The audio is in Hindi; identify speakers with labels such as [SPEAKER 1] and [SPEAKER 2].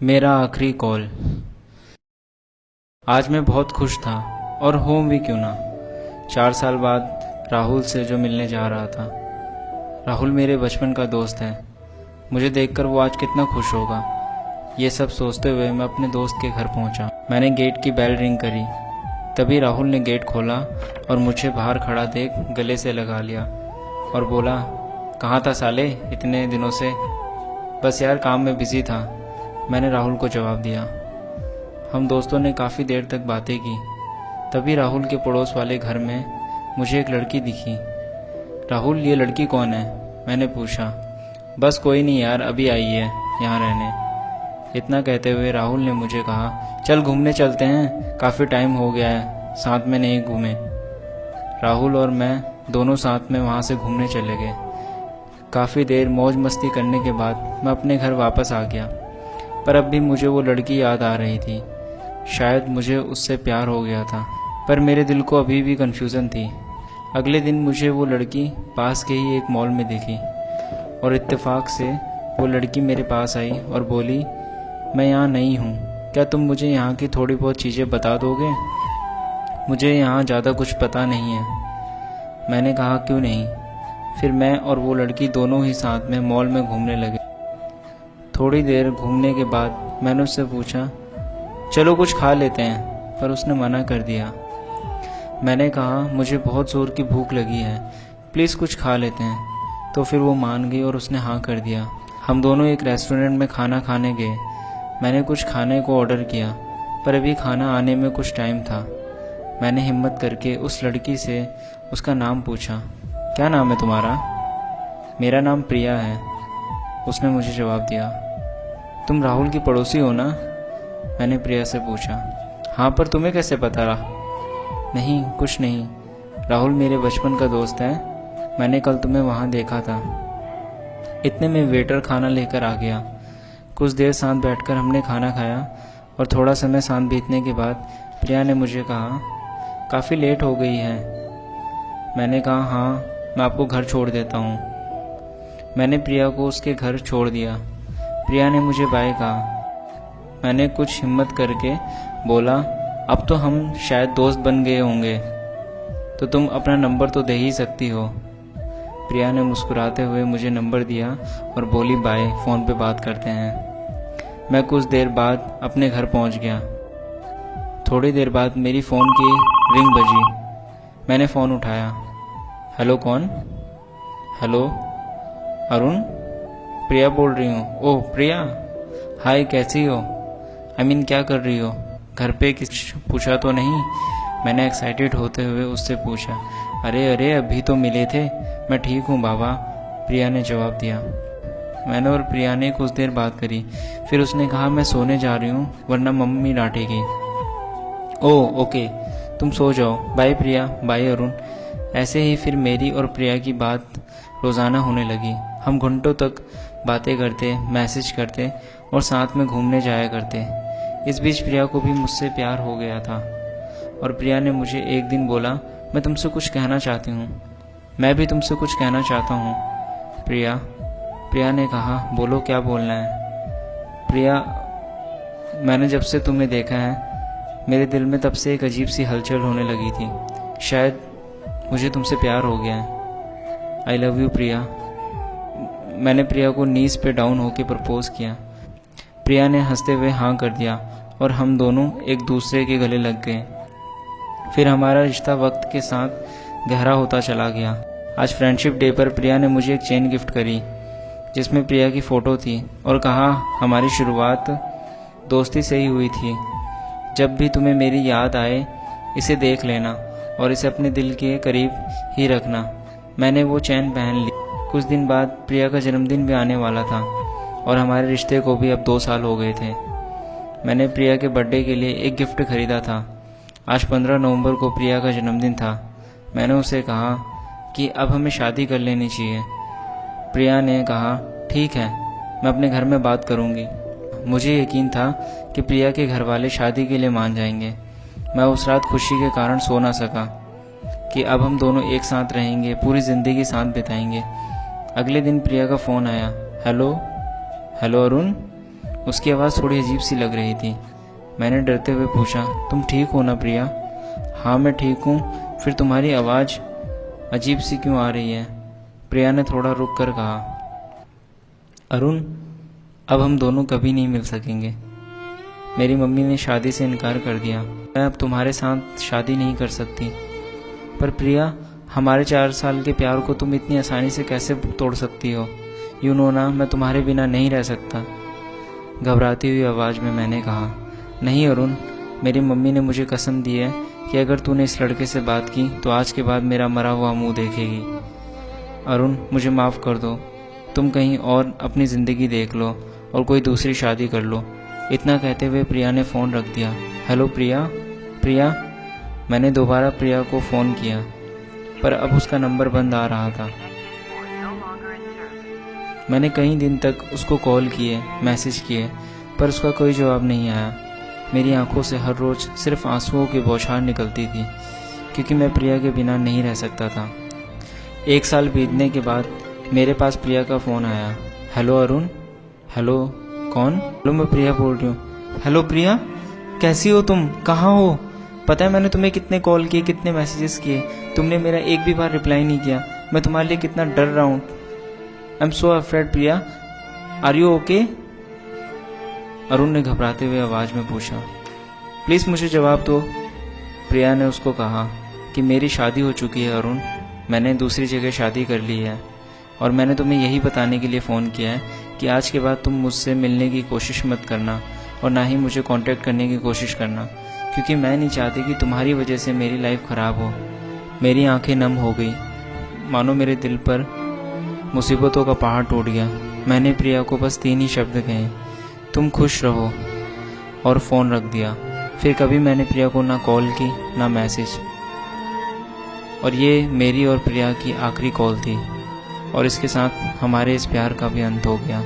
[SPEAKER 1] मेरा आखिरी कॉल। आज मैं बहुत खुश था और हूँ भी क्यों ना। 4 साल बाद राहुल से जो मिलने जा रहा था। राहुल मेरे बचपन का दोस्त है। मुझे देखकर वो आज कितना खुश होगा। ये सब सोचते हुए मैं अपने दोस्त के घर पहुंचा। मैंने गेट की बेल रिंग करी। तभी राहुल ने गेट खोला और मुझे बाहर खड़ा देख गले से लगा लिया और बोला, कहाँ था साले इतने दिनों से? बस यार काम में बिजी था, मैंने राहुल को जवाब दिया। हम दोस्तों ने काफ़ी देर तक बातें की। तभी राहुल के पड़ोस वाले घर में मुझे एक लड़की दिखी। राहुल, ये लड़की कौन है? मैंने पूछा। बस कोई नहीं यार, अभी आई है यहाँ रहने। इतना कहते हुए राहुल ने मुझे कहा, चल घूमने चलते हैं, काफ़ी टाइम हो गया है साथ में नहीं घूमे। राहुल और मैं दोनों साथ में वहाँ से घूमने चले गए। काफ़ी देर मौज मस्ती करने के बाद मैं अपने घर वापस आ गया। पर अब भी मुझे वो लड़की याद आ रही थी। शायद मुझे उससे प्यार हो गया था, पर मेरे दिल को अभी भी कन्फ्यूज़न थी। अगले दिन मुझे वो लड़की पास के ही एक मॉल में दिखी और इत्तेफाक से वो लड़की मेरे पास आई और बोली, मैं यहाँ नहीं हूँ, क्या तुम मुझे यहाँ की थोड़ी बहुत चीज़ें बता दोगे? मुझे यहाँ ज़्यादा कुछ पता नहीं है। मैंने कहा, क्यों नहीं। फिर मैं और वो लड़की दोनों ही साथ में मॉल में घूमने लगे। थोड़ी देर घूमने के बाद मैंने उससे पूछा, चलो कुछ खा लेते हैं, पर उसने मना कर दिया। मैंने कहा, मुझे बहुत ज़ोर की भूख लगी है, प्लीज़ कुछ खा लेते हैं। तो फिर वो मान गई और उसने हाँ कर दिया। हम दोनों एक रेस्टोरेंट में खाना खाने गए। मैंने कुछ खाने को ऑर्डर किया, पर अभी खाना आने में कुछ टाइम था। मैंने हिम्मत करके उस लड़की से उसका नाम पूछा, क्या नाम है तुम्हारा? मेरा नाम प्रिया है, उसने मुझे जवाब दिया। तुम राहुल की पड़ोसी हो ना? मैंने प्रिया से पूछा। हाँ, पर तुम्हें कैसे पता रहा? नहीं, कुछ नहीं, राहुल मेरे बचपन का दोस्त है, मैंने कल तुम्हें वहाँ देखा था। इतने में वेटर खाना लेकर आ गया। कुछ देर साथ बैठकर हमने खाना खाया और थोड़ा समय साथ बीतने के बाद प्रिया ने मुझे कहा, काफ़ी लेट हो गई है। मैंने कहा, हाँ, मैं आपको घर छोड़ देता हूँ। मैंने प्रिया को उसके घर छोड़ दिया। प्रिया ने मुझे बाय कहा। मैंने कुछ हिम्मत करके बोला, अब तो हम शायद दोस्त बन गए होंगे, तो तुम अपना नंबर तो दे ही सकती हो। प्रिया ने मुस्कुराते हुए मुझे नंबर दिया और बोली, बाय, फ़ोन पे बात करते हैं। मैं कुछ देर बाद अपने घर पहुंच गया। थोड़ी देर बाद मेरी फ़ोन की रिंग बजी। मैंने फ़ोन उठाया। हेलो, कौन? हेलो, अरुण? प्रिया बोल रही हूँ। ओह प्रिया, हाय, कैसी हो? क्या कर रही हो? घर पे कुछ पूछा तो नहीं? मैंने एक्साइटेड होते हुए उससे पूछा। अरे अरे, अभी तो मिले थे, मैं ठीक हूँ बाबा, प्रिया ने जवाब दिया। मैंने और प्रिया ने कुछ देर बात करी। फिर उसने कहा, मैं सोने जा रही हूँ वरना मम्मी डांटेगी। ओह ओके, तुम सो जाओ, बाय प्रिया, बाय अरुण। ऐसे ही फिर मेरी और प्रिया की बात रोज़ाना होने लगी। हम घंटों तक बातें करते, मैसेज करते और साथ में घूमने जाया करते। इस बीच प्रिया को भी मुझसे प्यार हो गया था और प्रिया ने मुझे एक दिन बोला, मैं तुमसे कुछ कहना चाहती हूँ। मैं भी तुमसे कुछ कहना चाहता हूँ प्रिया ने कहा, बोलो, क्या बोलना है? प्रिया, मैंने जब से तुम्हें देखा है मेरे दिल में तब से एक अजीब सी हलचल होने लगी थी। शायद मुझे तुमसे प्यार हो गया है। आई लव यू प्रिया। मैंने प्रिया को नीज पे डाउन होकर प्रपोज किया। प्रिया ने हंसते हुए हाँ कर दिया और हम दोनों एक दूसरे के गले लग गए। फिर हमारा रिश्ता वक्त के साथ गहरा होता चला गया। आज फ्रेंडशिप डे पर प्रिया ने मुझे एक चेन गिफ्ट करी जिसमें प्रिया की फ़ोटो थी और कहा, हमारी शुरुआत दोस्ती से ही हुई थी। जब भी तुम्हें मेरी याद आए इसे देख लेना और इसे अपने दिल के करीब ही रखना। मैंने वो चैन पहन ली। कुछ दिन बाद प्रिया का जन्मदिन भी आने वाला था और हमारे रिश्ते को भी अब 2 साल हो गए थे। मैंने प्रिया के बर्थडे के लिए एक गिफ्ट खरीदा था। आज 15 नवंबर को प्रिया का जन्मदिन था। मैंने उसे कहा कि अब हमें शादी कर लेनी चाहिए। प्रिया ने कहा, ठीक है, मैं अपने घर में बात करूंगी। मुझे यकीन था कि प्रिया के घर वाले शादी के लिए मान जाएंगे। मैं उस रात खुशी के कारण सो ना सका कि अब हम दोनों एक साथ रहेंगे, पूरी ज़िंदगी साथ बिताएंगे। अगले दिन प्रिया का फ़ोन आया। हेलो अरुण, उसकी आवाज़ थोड़ी अजीब सी लग रही थी। मैंने डरते हुए पूछा, तुम ठीक हो ना प्रिया? हाँ मैं ठीक हूँ। फिर तुम्हारी आवाज़ अजीब सी क्यों आ रही है? प्रिया ने थोड़ा रुक कर कहा, अरुण, अब हम दोनों कभी नहीं मिल सकेंगे। मेरी मम्मी ने शादी से इनकार कर दिया। मैं अब तुम्हारे साथ शादी नहीं कर सकती। पर प्रिया, हमारे 4 साल के प्यार को तुम इतनी आसानी से कैसे तोड़ सकती हो? यूँ नो ना, मैं तुम्हारे बिना नहीं रह सकता। घबराती हुई आवाज़ में मैंने कहा, नहीं अरुण, मेरी मम्मी ने मुझे कसम दी है कि अगर तूने इस लड़के से बात की तो आज के बाद मेरा मरा हुआ मुंह देखेगी। अरुण, मुझे माफ़ कर दो। तुम कहीं और अपनी ज़िंदगी देख लो और कोई दूसरी शादी कर लो। इतना कहते हुए प्रिया ने फ़ोन रख दिया। हेलो प्रिया? प्रिया? मैंने दोबारा प्रिया को फ़ोन किया, पर अब उसका नंबर बंद आ रहा था। मैंने कई दिन तक उसको कॉल किए, मैसेज किए, पर उसका कोई जवाब नहीं आया। मेरी आंखों से हर रोज़ सिर्फ आंसुओं की बौछार निकलती थी, क्योंकि मैं प्रिया के बिना नहीं रह सकता था। 1 साल बीतने के बाद मेरे पास प्रिया का फ़ोन आया। हेलो अरुण? हेलो, कौन? हेलो, मैं प्रिया बोल रही हूँ। हेलो प्रिया, कैसी हो तुम? कहाँ हो? पता है मैंने तुम्हें कितने कॉल किए, कितने मैसेजेस किए, तुमने मेरा एक भी बार रिप्लाई नहीं किया। मैं तुम्हारे लिए कितना डर रहा हूँ। I am so afraid Priya, are you okay? Arun ने घबराते हुए आवाज़ में पूछा। प्लीज़ मुझे जवाब दो। प्रिया ने उसको कहा कि मेरी शादी हो चुकी है अरुण, मैंने दूसरी जगह शादी कर ली है, और मैंने तुम्हें यही बताने के लिए फ़ोन किया है कि आज के बाद तुम मुझसे मिलने की कोशिश मत करना और ना ही मुझे कांटेक्ट करने की कोशिश करना, क्योंकि मैं नहीं चाहती कि तुम्हारी वजह से मेरी लाइफ ख़राब हो। मेरी आंखें नम हो गई, मानो मेरे दिल पर मुसीबतों का पहाड़ टूट गया। मैंने प्रिया को बस 3 ही शब्द कहे, तुम खुश रहो, और फ़ोन रख दिया। फिर कभी मैंने प्रिया को ना कॉल की ना मैसेज। और ये मेरी और प्रिया की आखिरी कॉल थी, और इसके साथ हमारे इस प्यार का भी अंत हो गया।